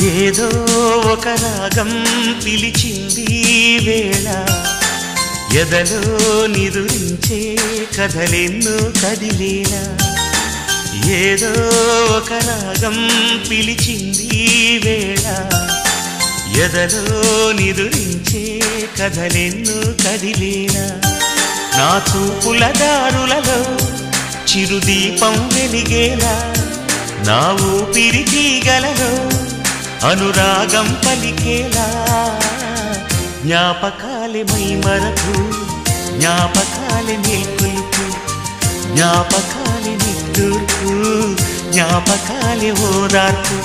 ఏదో ఒక రాగం పిలిచింది వేళ ఎదలో నిదురించే కథలెన్నో కదిలేలా ఏదో ఒక రాగం పిలిచింది వేళ ఎదలో నిదురించే కథలెన్నో కదిలేలా నా చూపుల దారులలో చిరుదీపం వెలిగేలా నా ఊపిరి తీగలలో అనురాగం పలికేలా జ్ఞాపకాలే మైమరపు జ్ఞాపకాలే మేల్కొలుపు జ్ఞాపకాలే నిట్టూర్పు జ్ఞాపకాలే ఓదార్పు